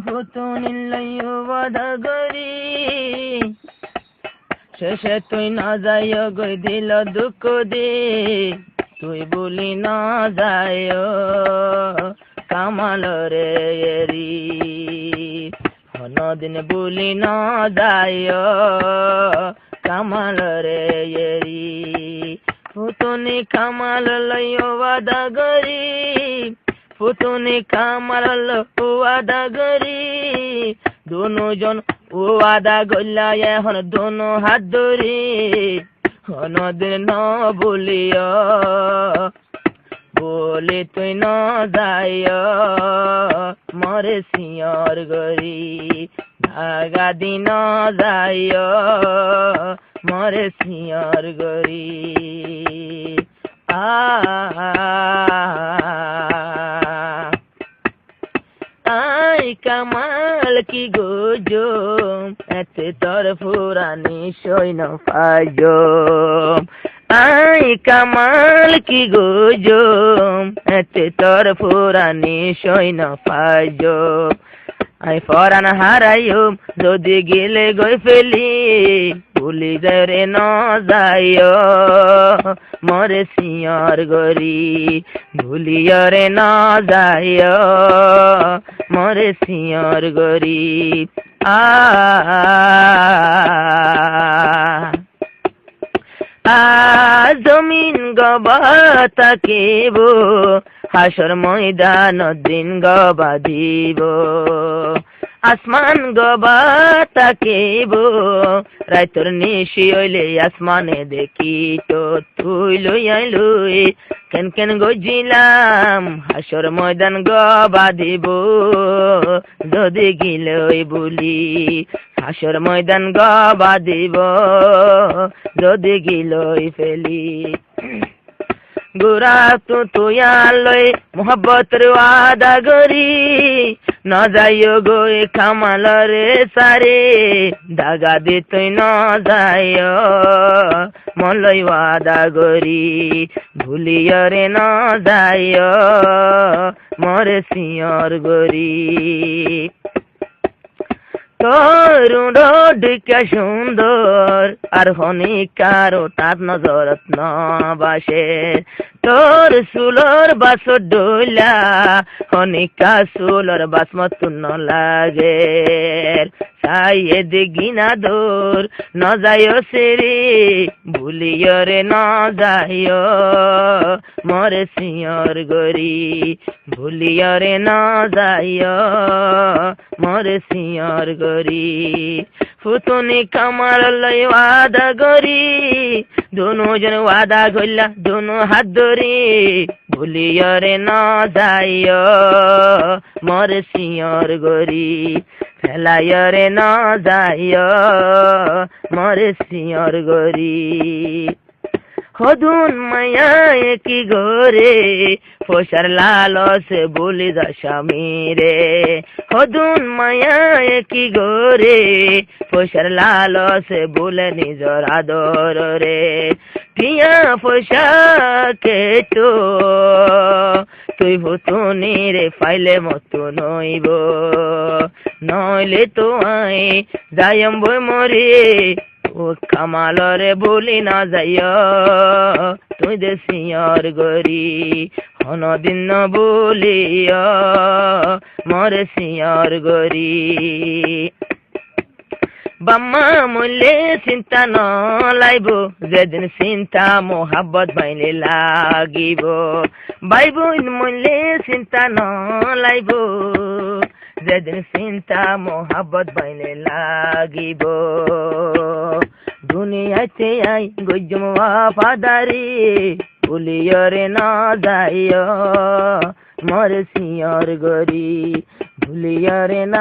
ফুতুনিল্লাই বাধা গরি শেষে তুই না যাই গই দিল দুঃখ দে তুই বলি না যায় কামাল রে এরি দিন বলি না যায় কামাল রে এরি ফুতুনি কামাল লইও বাধা গরি ফুতুনি কামাল ওয়াদা গরি দোনো জন ওয়াদা গল্লা এখন দোনো হাত ধরি দিন ন বলিও বলে তুই ন যাই মরে সিয়র গরি ধাগা দিন যাই মরে সিয়র গরি আই কামাল কি গোজো এতে তোর ফুরানি সৈন ফাজো আই কামাল কি গোজো এতে তোর ফুরানি সৈন ফাজো আই ফরান হারাইও যদি গেলে গই ফেলি ভুলি যায় রে ন যাইও মরে সিয়র গরি ভুলিও রে ন যাইও মরে সিয়র গরি জমিন গবা তাকিব হাসর ময়দান দিন গবা দিব আসমান গবা তাকিব রাইতর নিশি হইলে আসমানে দেখি তো তুই লই লই কেন কেন গজিলাম হাসর ময়দান গবা দিব যদি গিলই বলি হাসর ময়দান গবা দিব যদি গিলই ফেলি গোরা তো তুই মোহব্বত ওয়াদা গরি ন যাইও গো কামাল রে সারে দাগা দে তুই ন যাইও মলই ওয়াদা গরি ভুলিও রে ন যাইও মরে সিয়র গরি তোর রোডকে সুন্দর আর হনিকারো তার নজরত ন বাসে তোর সুলর বাস ডোলা হনিকা সুলর বাস মতুন লাগে সাইয়ে দিগি না দোর ন যাইও সেরে ভুলিও রে ন যাইও মরে সিয়র গরি ভুলিও রে ন যাইও মরে সিয়র গরি ফুতুনি কামাল লই ওয়াদা গরি দোনো জন ওয়াদা গল্লা দোনো হাত ধরি ভুলিও রে ন যাইও মরে সিয়র গরি ফেলাইও রে ন যাইও মরে সিয়র গরি হদুন মায়া কি গোরে ফসার লালসে বলি যা স্বামী রে হদুন মায়া কি গোরে ফসার লালসে বলে নিজর আদর রে টিয়া ফসা কে তো তুই ফুতুনি রে ফাইলে মতো নইব নইলে তো আই যাইম বই মরে ও কামাল রে বলি না যাইও তুই দে সিয়র গরি হন দিন ন বলিও মরে সিয়র গরি বাম্মা মূল্যে চিন্তা ন লাইব যেদিন চিন্তা মোহাব্বত বাইলে লাগিব ভাই বোন মূল্যে চিন্তা ন লাইব যেদিন চিন্তা মোহাব্বত বাইলে লাগিব দুনিয়াতে আই গজম ওয়াফাদারি ভুলিও রে ন যাইও মরে সিয়র গরি ভুলিও রে ন